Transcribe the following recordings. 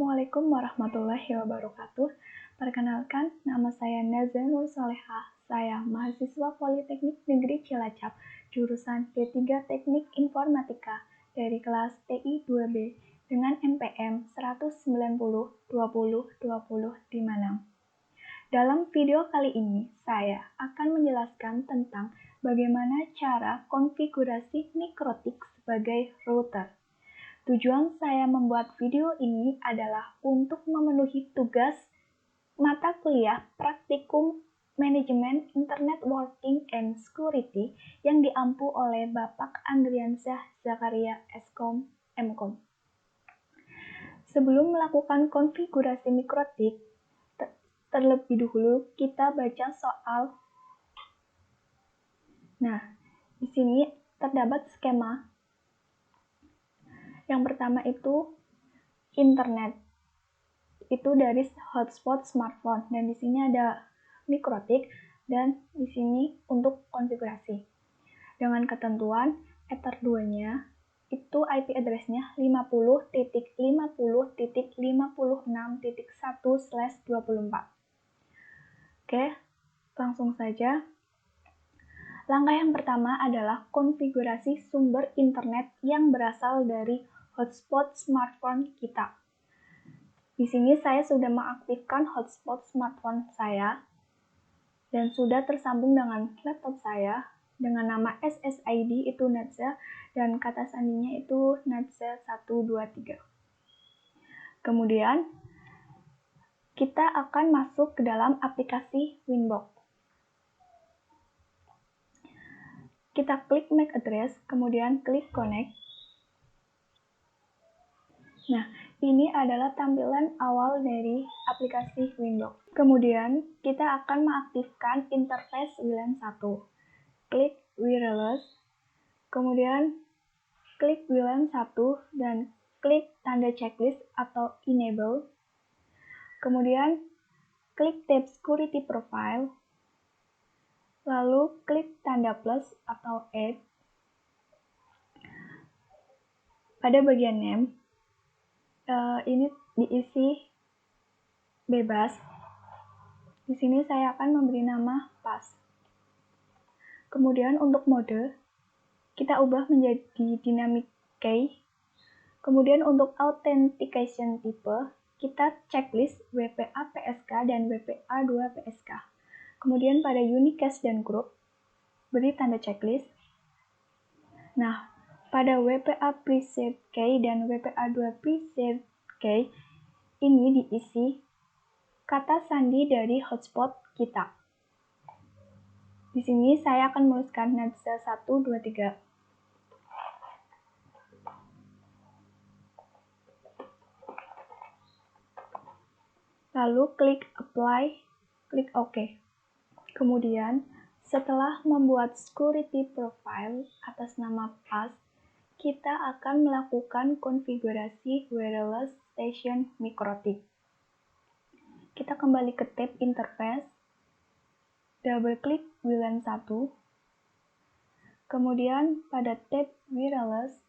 Assalamualaikum warahmatullahi wabarakatuh. Perkenalkan, nama saya Nazza Nur Solehah. Saya mahasiswa Politeknik Negeri Cilacap, jurusan D3 Teknik Informatika dari kelas TI 2B dengan NPM 190 20 20 56. Dalam video kali ini, saya akan menjelaskan tentang bagaimana cara konfigurasi mikrotik sebagai router. Tujuan saya membuat video ini adalah untuk memenuhi tugas mata kuliah praktikum Manajemen Internet Working and Security yang diampu oleh Bapak Andriansyah Zakaria Eskom Mkom. Sebelum melakukan konfigurasi mikrotik, terlebih dahulu kita baca soal. Nah, di sini terdapat skema. Yang pertama itu internet. Itu dari hotspot smartphone, dan di sini ada mikrotik, dan di sini untuk konfigurasi. Dengan ketentuan Ether 2-nya itu IP address-nya 50.50.56.1/24. Oke, langsung saja. Langkah yang pertama adalah konfigurasi sumber internet yang berasal dari hotspot smartphone kita. Di sini saya sudah mengaktifkan hotspot smartphone saya dan sudah tersambung dengan laptop saya dengan nama SSID itu Nazza dan kata sandinya itu Nazza 123. Kemudian kita akan masuk ke dalam aplikasi Winbox. Kita klik MAC address, kemudian klik connect. Nah, ini adalah tampilan awal dari aplikasi Winbox. Kemudian, kita akan mengaktifkan interface WLAN 1. Klik wireless, kemudian klik WLAN 1 dan klik tanda checklist atau enable. Kemudian, klik tab security profile, lalu klik tanda plus atau add. Pada bagian name, ini diisi bebas. Di sini saya akan memberi nama pas. Kemudian untuk mode, kita ubah menjadi dynamic key. Kemudian untuk authentication type, kita checklist WPA PSK dan WPA 2 PSK. Kemudian pada unicast dan group, beri tanda checklist. Nah, pada WPA preset key dan WPA 2 preset key, ini diisi kata sandi dari hotspot kita. Di sini saya akan menuliskan Nazza 123. Lalu klik apply, klik OK. Kemudian, setelah membuat security profile atas nama pas, kita akan melakukan konfigurasi wireless station mikrotik. Kita kembali ke tab interface, double klik WLAN 1, kemudian pada tab wireless,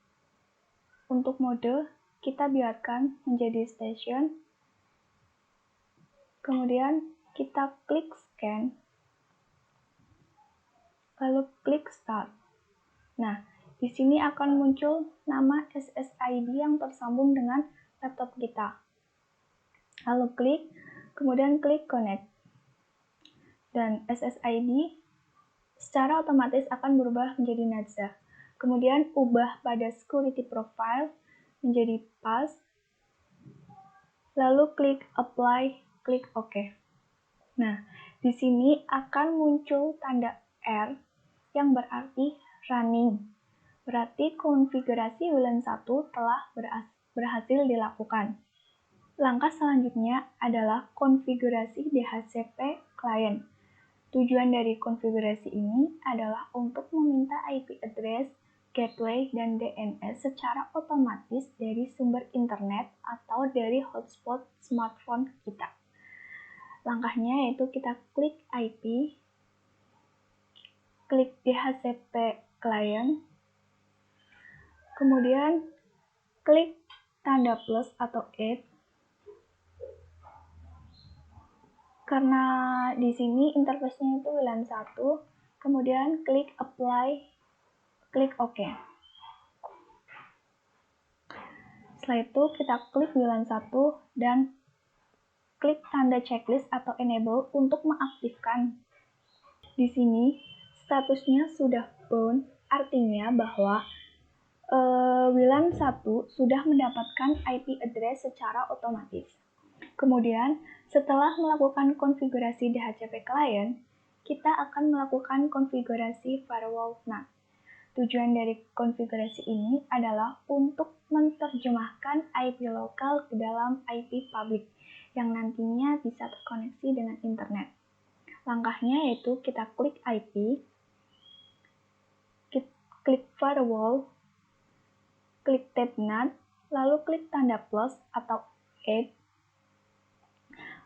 untuk mode kita biarkan menjadi station, kemudian kita klik scan, lalu klik start. Nah, di sini akan muncul nama SSID yang tersambung dengan laptop kita. Lalu klik, kemudian klik connect. Dan SSID secara otomatis akan berubah menjadi Nazza. Kemudian ubah pada security profile menjadi pas. Lalu klik apply, klik OK. Nah, di sini akan muncul tanda R yang berarti running. Berarti konfigurasi WLAN 1 telah berhasil dilakukan. Langkah selanjutnya adalah konfigurasi DHCP client. Tujuan dari konfigurasi ini adalah untuk meminta IP address, gateway, dan DNS secara otomatis dari sumber internet atau dari hotspot smartphone kita. Langkahnya yaitu kita klik IP, klik DHCP client, kemudian klik tanda plus atau add, Karena di sini interface-nya itu WLAN 1, kemudian klik apply, klik OK. Setelah itu kita klik WLAN 1 dan klik tanda checklist atau enable untuk mengaktifkan. Di sini statusnya sudah bound, artinya bahwa WLAN 1 sudah mendapatkan IP address secara otomatis. Kemudian, setelah melakukan konfigurasi DHCP client, kita akan melakukan konfigurasi firewall NAT. Tujuan dari konfigurasi ini adalah untuk menerjemahkan IP lokal ke dalam IP public yang nantinya bisa terkoneksi dengan internet. Langkahnya yaitu kita klik IP, klik firewall, klik tab NAT, lalu klik tanda plus atau add.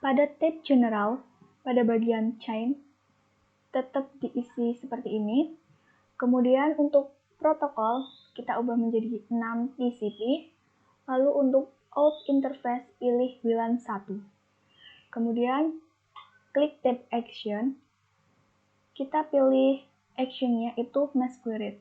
Pada tab general, pada bagian chain, tetap diisi seperti ini. Kemudian untuk protokol, kita ubah menjadi 6 TCP. Lalu untuk out interface, pilih WLAN 1. Kemudian, klik tab action. Kita pilih actionnya itu masquerade.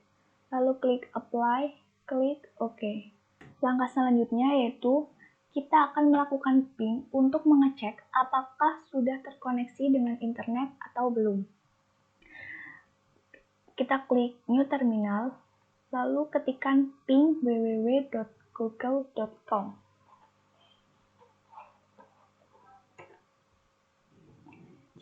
Lalu klik apply, klik OK. Langkah selanjutnya yaitu kita akan melakukan ping untuk mengecek apakah sudah terkoneksi dengan internet atau belum. Kita klik New Terminal, lalu ketikkan ping www.google.com.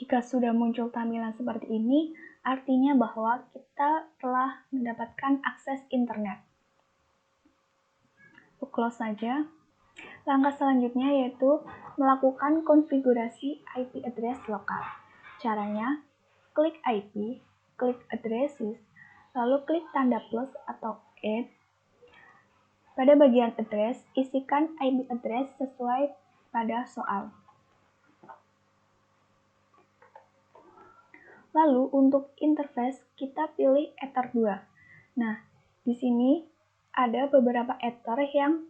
Jika sudah muncul tampilan seperti ini, artinya bahwa kita telah mendapatkan akses internet. Close saja. Langkah selanjutnya yaitu melakukan konfigurasi IP address lokal. Caranya, klik IP, klik addresses, lalu klik tanda plus atau add. Pada bagian address, isikan IP address sesuai pada soal. Lalu untuk interface, kita pilih Ether 2. Nah, di sini ada beberapa Ether yang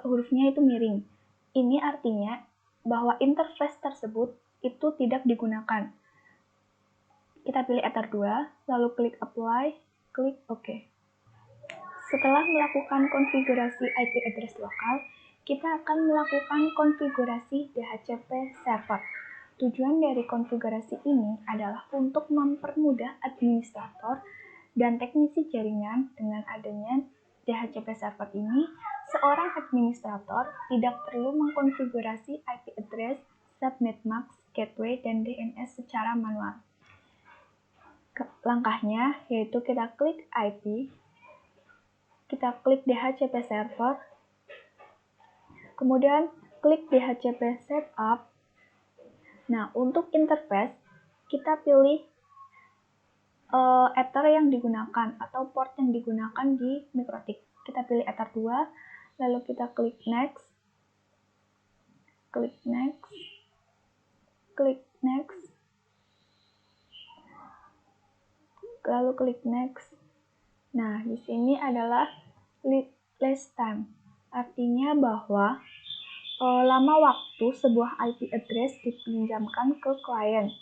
hurufnya itu miring. Ini artinya bahwa interface tersebut itu tidak digunakan. Kita pilih Ether 2, lalu klik apply, klik OK. Setelah melakukan konfigurasi IP address lokal, kita akan melakukan konfigurasi DHCP server. Tujuan dari konfigurasi ini adalah untuk mempermudah administrator dan teknisi jaringan. Dengan adanya DHCP server ini, seorang administrator tidak perlu mengkonfigurasi IP address, subnet mask, gateway, dan DNS secara manual. Langkahnya yaitu kita klik IP, kita klik DHCP server, kemudian klik DHCP setup. Nah, untuk interface, kita pilih Ether yang digunakan atau port yang digunakan di MikroTik. Kita pilih Ether 2, lalu kita klik next, klik next, klik next, lalu klik next. Nah, di sini adalah last time, artinya bahwa lama waktu sebuah IP address dipinjamkan ke klien.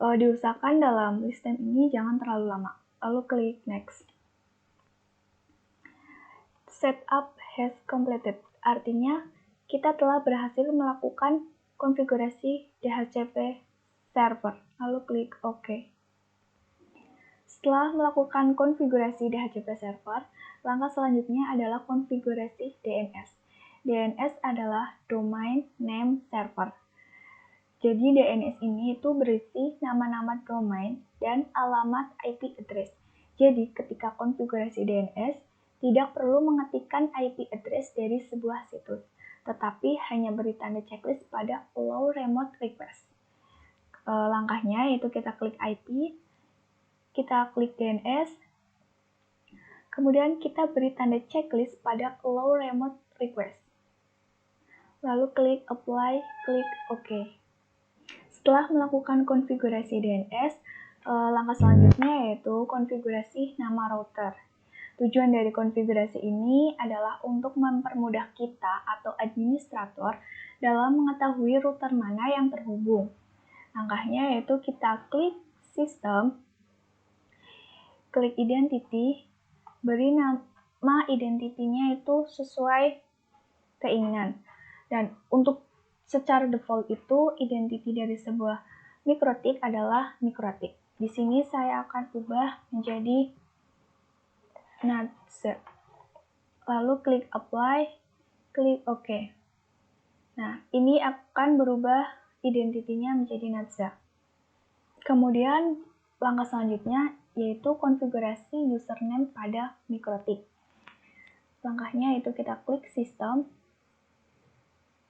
Diusahakan dalam list time ini jangan terlalu lama. Lalu klik next. Setup has completed, artinya kita telah berhasil melakukan konfigurasi DHCP server. Lalu klik OK. Setelah melakukan konfigurasi DHCP server, langkah selanjutnya adalah konfigurasi DNS. DNS adalah Domain Name Server. Jadi DNS ini itu berisi nama-nama domain dan alamat IP address. Jadi ketika konfigurasi DNS, tidak perlu mengetikkan IP address dari sebuah situs, tetapi hanya beri tanda checklist pada Allow Remote Request. Langkahnya yaitu kita klik IP, kita klik DNS, kemudian kita beri tanda checklist pada Allow Remote Request. Lalu klik Apply, klik OK. Setelah melakukan konfigurasi DNS, langkah selanjutnya yaitu konfigurasi nama router. Tujuan dari konfigurasi ini adalah untuk mempermudah kita atau administrator dalam mengetahui router mana yang terhubung. Langkahnya yaitu kita klik Sistem, klik Identity, beri nama identitinya itu sesuai keinginan. Dan untuk secara default itu identity dari sebuah mikrotik adalah mikrotik. Di sini saya akan ubah menjadi NATZ. Lalu klik Apply, klik OK. Nah, ini akan berubah identitinya menjadi NATZ. Kemudian langkah selanjutnya yaitu konfigurasi username pada mikrotik. Langkahnya yaitu kita klik Sistem,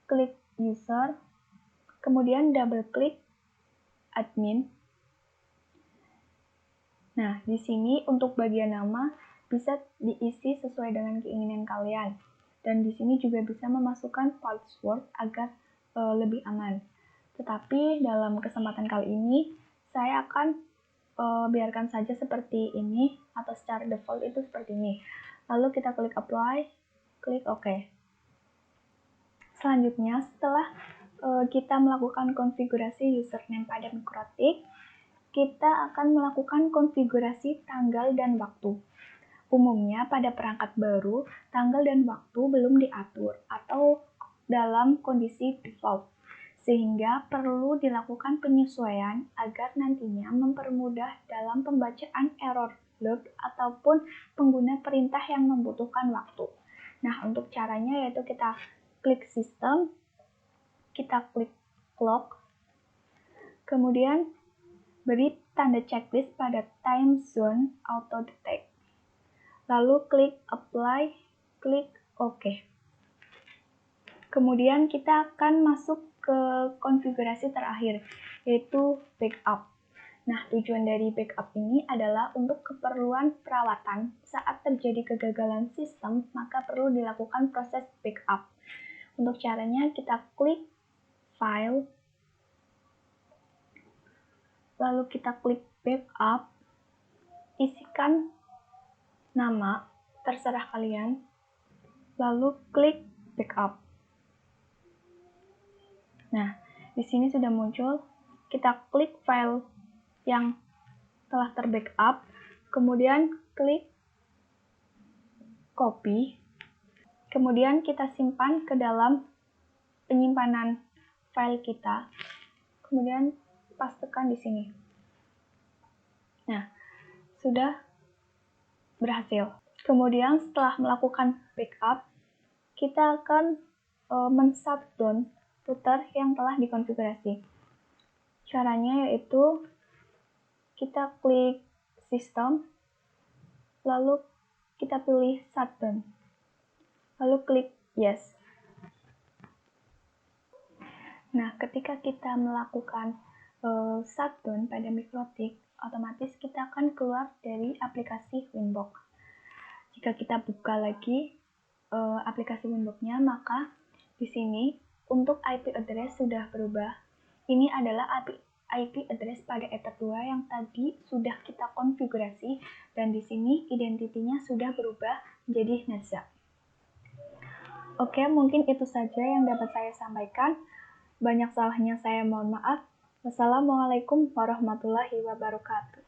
klik User, kemudian double klik Admin. Nah, di sini untuk bagian nama bisa diisi sesuai dengan keinginan kalian. Dan di sini juga bisa memasukkan password agar lebih aman. Tetapi dalam kesempatan kali ini, saya akan biarkan saja seperti ini, atau secara default itu seperti ini. Lalu kita klik Apply, klik OK. Selanjutnya, setelah kita melakukan konfigurasi username pada mikrotik, kita akan melakukan konfigurasi tanggal dan waktu. Umumnya pada perangkat baru, tanggal dan waktu belum diatur atau dalam kondisi default, sehingga perlu dilakukan penyesuaian agar nantinya mempermudah dalam pembacaan error log ataupun pengguna perintah yang membutuhkan waktu. Nah, untuk caranya yaitu kita klik Sistem, kita klik Clock, kemudian beri tanda checklist pada Time Zone Auto Detect. Lalu klik Apply, klik OK. Kemudian kita akan masuk ke konfigurasi terakhir, yaitu backup. Nah, tujuan dari backup ini adalah untuk keperluan perawatan. Saat terjadi kegagalan sistem, maka perlu dilakukan proses backup. Untuk caranya, kita klik File, lalu kita klik Backup, isikan nama, terserah kalian, lalu klik Backup. Nah, di sini sudah muncul, kita klik file yang telah terbackup, kemudian klik copy, kemudian kita simpan ke dalam penyimpanan file kita, kemudian pastekan di sini. Nah, sudah berhasil. Kemudian setelah melakukan backup, kita akan men-shutdown router yang telah dikonfigurasi. Caranya yaitu kita klik Sistem, lalu kita pilih Shutdown, lalu klik Yes. Nah, ketika kita melakukan shutdown pada mikrotik, otomatis kita akan keluar dari aplikasi Winbox. Jika kita buka lagi aplikasi Winbox-nya, maka di sini untuk IP address sudah berubah. Ini adalah IP address pada Ether 2 yang tadi sudah kita konfigurasi, dan di sini identitinya sudah berubah menjadi NATZ. Oke, mungkin itu saja yang dapat saya sampaikan. Banyak salahnya saya mohon maaf. Wassalamualaikum warahmatullahi wabarakatuh.